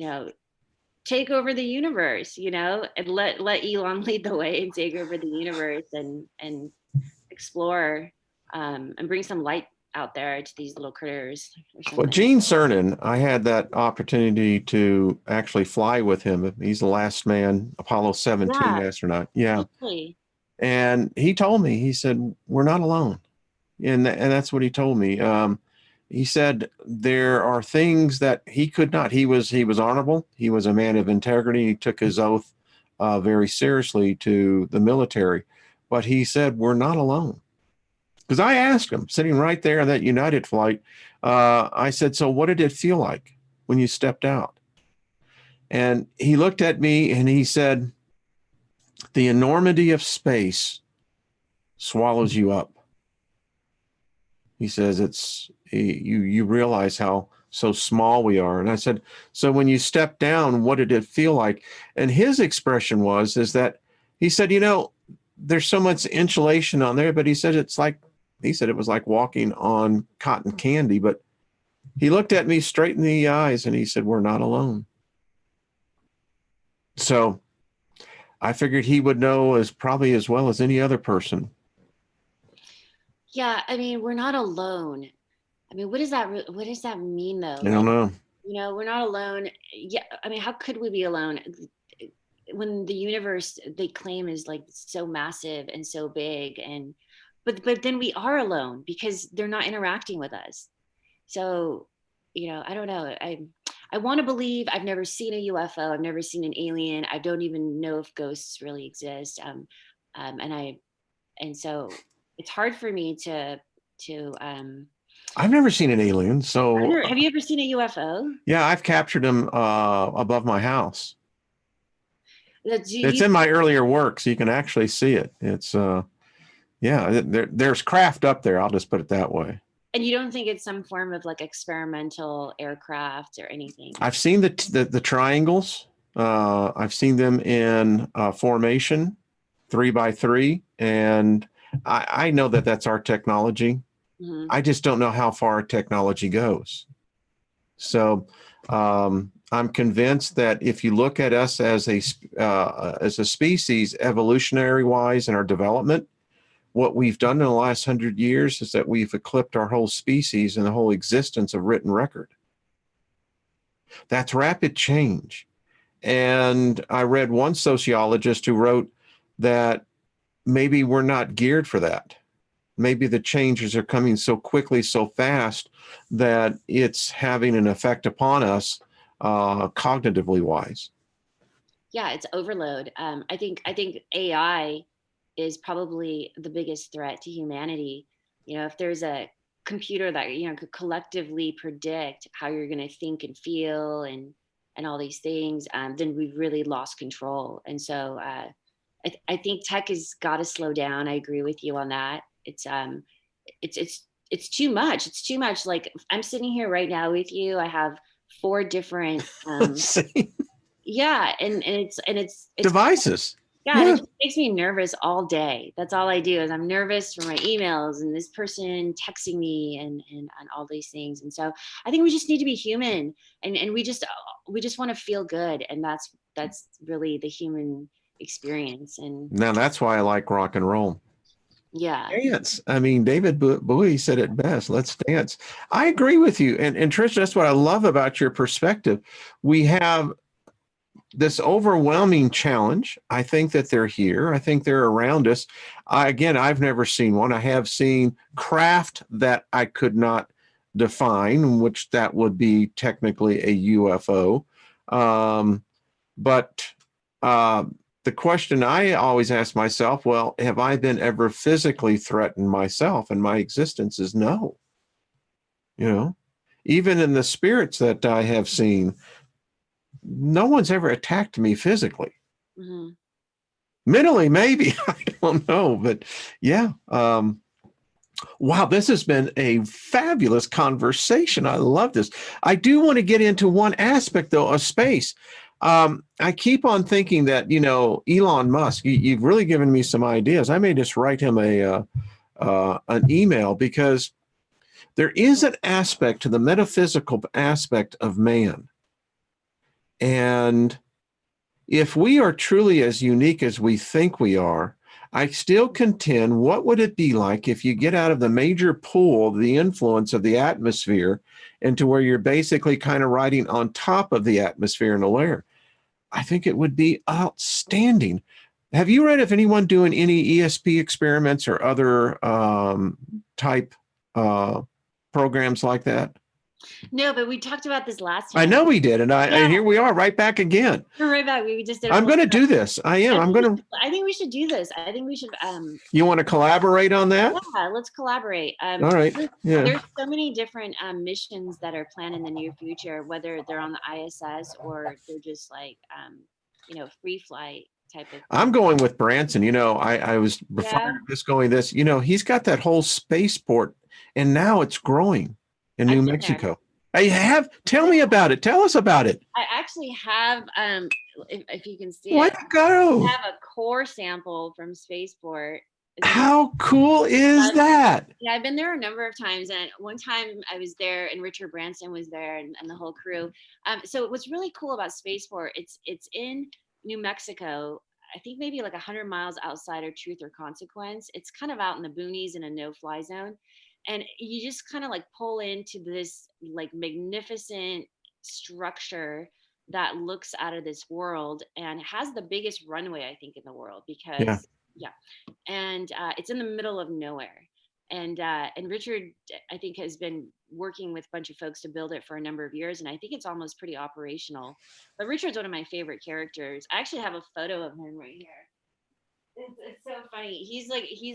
know, take over the universe, and let Elon lead the way and take over the universe, and explore, and bring some light out there to these little critters or Well, something. Gene Cernan, I had that opportunity to actually fly with him. He's the last man, Apollo 17 Yeah, astronaut. Yeah. really. And he told me, he said, we're not alone. And that's what he told me. He said there are things that he could not. He was honorable. He was a man of integrity. He took his oath very seriously to the military. But he said, we're not alone. Because I asked him, sitting right there on that United flight, I said, so what did it feel like when you stepped out? And he looked at me and he said, the enormity of space swallows you up. He says you realize how so small we are. And I said, so when you step down, what did it feel like? And his expression is that he said, there's so much insulation on there, but he said it was like walking on cotton candy. But he looked at me straight in the eyes and he said, we're not alone. So I figured he would know as probably as well as any other person. Yeah, I mean, we're not alone. I mean, what does that mean though? I don't Like, know. we're not alone. Yeah, I mean, how could we be alone when the universe they claim is like so massive and so big? And but then we are alone because they're not interacting with us. So, I don't know. I want to believe. I've never seen a UFO. I've never seen an alien. I don't even know if ghosts really exist. And so it's hard for me to I've never seen an alien. So have you ever seen a UFO? yeah, I've captured them above my house. That's It's you, in my earlier work, so you can actually see it. It's yeah, there's craft up there. I'll just put it that way. and you don't think it's some form of like experimental aircraft or anything? I've seen the triangles. I've seen them in formation, 3x3, and I know that that's our technology. Hmm. I just don't know how far our technology goes. So I'm convinced that if you look at us as a species, evolutionary wise, in our development, What we've done in the last 100 years is that we've eclipsed our whole species and the whole existence of written record. That's rapid change. And I read one sociologist who wrote that maybe we're not geared for that. Maybe the changes are coming so quickly, so fast that it's having an effect upon us, cognitively wise. Yeah, it's overload. I think AI is probably the biggest threat to humanity. If there's a computer that could collectively predict how you're going to think and feel and all these things, then we've really lost control. And so I think tech has got to slow down. I agree with you on that. It's too much. It's too much. Like, I'm sitting here right now with you. I have four different yeah, and it's Devices. yeah, and it Yeah. just makes me nervous all day. That's all I do is I'm nervous for my emails and this person texting me and all these things. And so I think we just need to be human, and we just want to feel good, and that's really the human experience. And Now that's why I like rock and roll. yeah. Dance. I mean, David Bowie said it best. Let's dance. I agree with you. And Trish, that's what I love about your perspective. We have this overwhelming challenge. I think that they're here. I think they're around us. Again, I've never seen one. I have seen craft that I could not define, which that would be technically a UFO. But the question I always ask myself, well, have I been ever physically threatened myself? And my existence is no. You know, even in the spirits that I have seen, no one's ever attacked me physically. Mm-hmm. Mentally, maybe. I don't know. But yeah. Wow, this has been a fabulous conversation. I love this. I do want to get into one aspect, though, of space. I keep on thinking that, Elon Musk, you've really given me some ideas. I may just write him an email, because there is an aspect to the metaphysical aspect of man. And if we are truly as unique as we think we are, I still contend, what would it be like if you get out of the major pool, the influence of the atmosphere, into where you're basically kind of riding on top of the atmosphere in a layer? I think it would be outstanding. Have you read of anyone doing any ESP experiments or other type programs like that? No, but we talked about this last I time. know we did, and Yeah, here we are, right back again. we're right back. We just did a I'm whole going to do this. I am. I think we should do this. I think we should You want to collaborate on that? yeah, let's collaborate. All right. Yeah. There's so many different missions that are planned in the near future, whether they're on the ISS or they're just like free flight type of I'm thing. going with Branson. I was before Yeah, this going this, he's got that whole spaceport, and now it's growing in New I've been there. Mexico. I have. Tell me about it. Tell us about it. I actually have if you can see Way it, to go. I have a core sample from spaceport. How cool is that? Yeah, I've been there a number of times, and one time I was there, and Richard Branson was there, and the whole crew. So what's really cool about spaceport, it's in New Mexico. I think maybe like 100 miles outside of Truth or Consequence. It's kind of out in the boonies in a no-fly zone, and you just kind of like pull into this like magnificent structure that looks out of this world and has the biggest runway I think in the world Yeah. because yeah, and it's in the middle of nowhere. And Richard, I think, has been working with a bunch of folks to build it for a number of years, and I think it's almost pretty operational. But Richard's one of my favorite characters. I actually have a photo of him right here. It's so funny. He's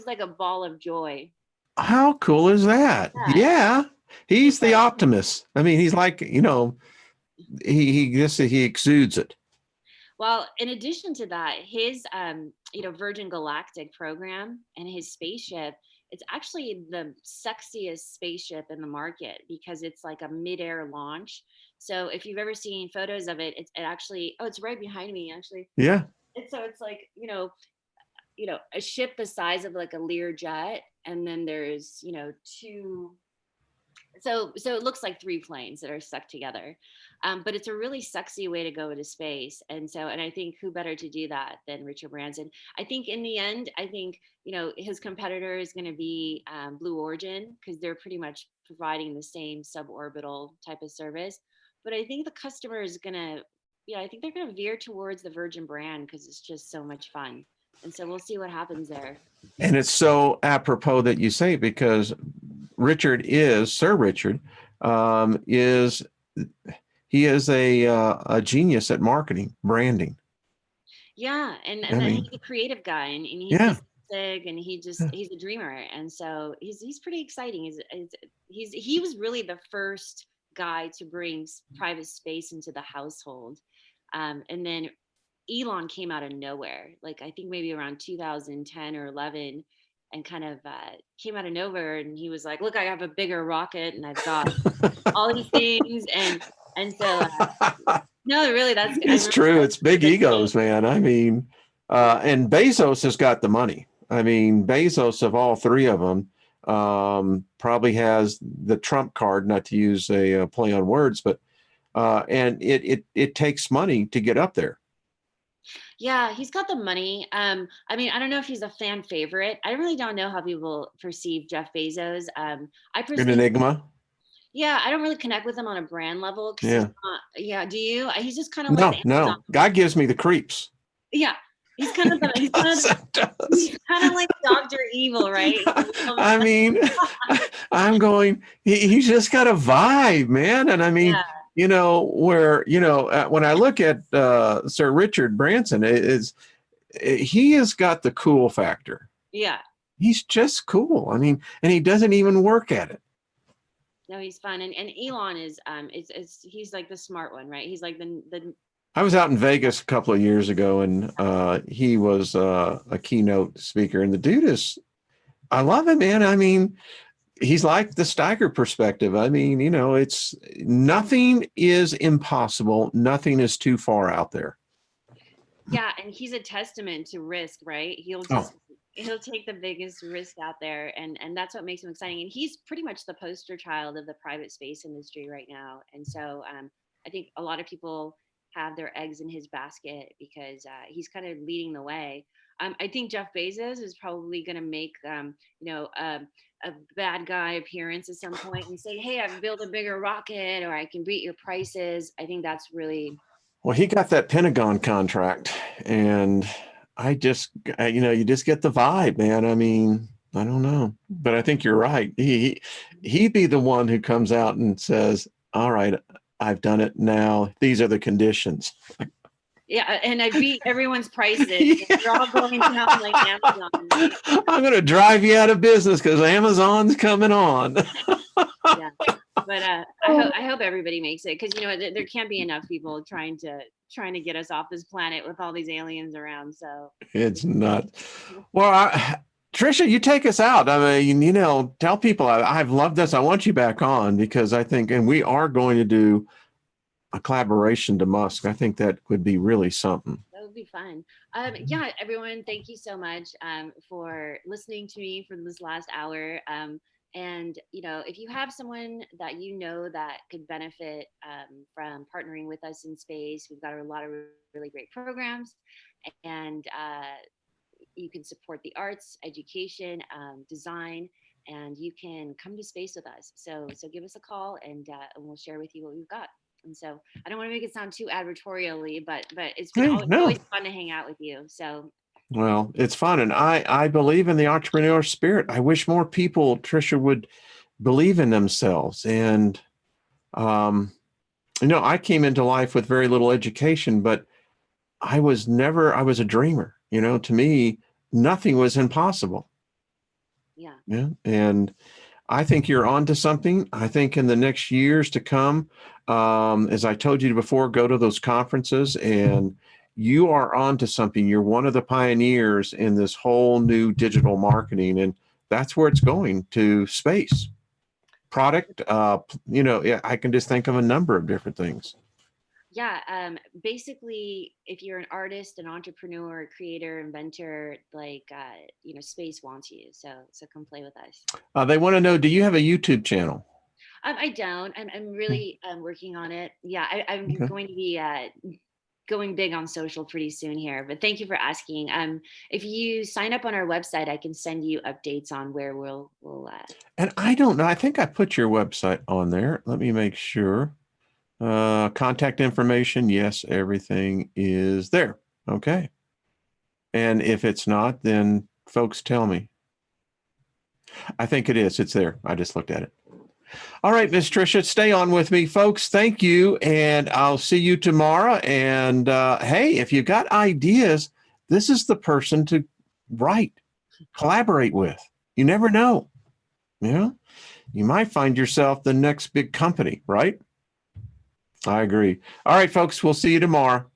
like a ball of joy. How cool is that? Yeah. Yeah. He's the optimist. I mean, he's like, he exudes it. Well, in addition to that, his Virgin Galactic program and his spaceship, it's actually the sexiest spaceship in the market because it's like a mid-air launch. So if you've ever seen photos of it, it actually it's right behind me actually. Yeah. It's like, a ship the size of like a Lear jet, and then there's, two So it looks like three planes that are stuck together, but it's a really sexy way to go into space. And I think who better to do that than Richard Branson? I think in the end, I think his competitor is going to be Blue Origin, because they're pretty much providing the same suborbital type of service. But I think the customer is going to, I think they're going to veer towards the Virgin brand because it's just so much fun. And so we'll see what happens there. And it's so apropos that you say, because Sir Richard, is he is a genius at marketing, branding. Yeah, and I then mean, he's a creative guy, and he's yeah. dyslexic, and he's a dreamer, and so he's pretty exciting. He was really the first guy to bring private space into the household, and then Elon came out of nowhere, like I think maybe around 2010 or 11, and kind of came out of nowhere, and he was like, "Look, I have a bigger rocket, and I've got all these things," and so no, really, I It's remember true. that It's was a big big thing. egos, man. I mean, Yeah. and Bezos has got the money. I mean, Bezos, of all three of them, probably has the trump card, not to use a play on words, but and it takes money to get up there. Yeah, he's got the money. I mean, I don't know if he's a fan favorite. I really don't know how people perceive Jeff Bezos. I An personally, enigma. yeah, I don't really connect with him on a brand level because he's Yeah. not. Yeah, do you? He's just kind of like the No, Amazon. no. Guy gives me the creeps. Yeah, he's kind of Does, does. he's kind of like Doctor Evil, right? I mean, I'm going, he's just got a vibe, man. And I mean, Yeah, when I look at Sir Richard Branson, he has got the cool factor. yeah. He's just cool. I mean, and he doesn't even work at it. No, he's fun, and Elon is he's like the smart one, right? He's like the I was out in Vegas a couple of years ago, and he was a keynote speaker. And the dude I love him, man. I mean, he's like the Steiger perspective. I mean, it's nothing is impossible. Nothing is too far out there. Yeah, and he's a testament to risk, right? Oh, He'll take the biggest risk out there, and that's what makes him exciting. And he's pretty much the poster child of the private space industry right now. And so I think a lot of people have their eggs in his basket because he's kind of leading the way. I think Jeff Bezos is probably going to make a bad guy appearance at some point and say, "Hey, I've built a bigger rocket, or I can beat your prices." I think that's really well, he got that Pentagon contract, and you just get the vibe, man. I mean, I don't know, but I think you're right. He'd be the one who comes out and says, "All right, I've done it now. These are the conditions." Yeah, and I beat everyone's prices. Yeah. They're all going down like Amazon, right? I'm going to drive you out of business because Amazon's coming on. Yeah, but I hope everybody makes it, because there can't be enough people trying to get us off this planet with all these aliens around. So It's nuts. Well, Trisha, you take us out. I mean, tell people I've loved this. I want you back on because I think, and we are going to do a collaboration to Musk. I think that would be really something. that would be fun. Yeah, everyone, thank you so much for listening to me for this last hour. And if you have someone that that could benefit from partnering with us in space, we've got a lot of really great programs, and you can support the arts, education, design, and you can come to space with us. So give us a call, and we'll share with you what we've got. And so I don't want to make it sound too advertorially, but Hey, it's no. always fun to hang out with you. So Well, it's fun. And I believe in the entrepreneur spirit. I wish more people, Trisha, would believe in themselves. And, um, I came into life with very little education, but I was a dreamer. To me, nothing was impossible. yeah, Yeah. And I think you're onto something. I think in the next years to come, as I told you before, go to those conferences and you are onto something. You're one of the pioneers in this whole new digital marketing, and that's where it's going, to space. Product, yeah, I can just think of a number of different things. yeah. Basically, if you're an artist, an entrepreneur, creator, inventor, like space wants you. So come play with us. They want to know, do you have a YouTube channel? I don't. I'm really working on it. Yeah, I'm Okay. going to be going big on social pretty soon here. But thank you for asking. If you sign up on our website, I can send you updates on where we'll. And I don't know. I think I put your website on there. Let me make sure. Contact information. Yes, everything is there. Okay. And if it's not, then folks tell me. I think it is. It's there. I just looked at it. All right, Miss Trisha, stay on with me, folks. Thank you. And I'll see you tomorrow. And hey, if you got ideas, this is the person to write, collaborate with. You never know. You know, you might find yourself the next big company, right? I agree. All right, folks, we'll see you tomorrow.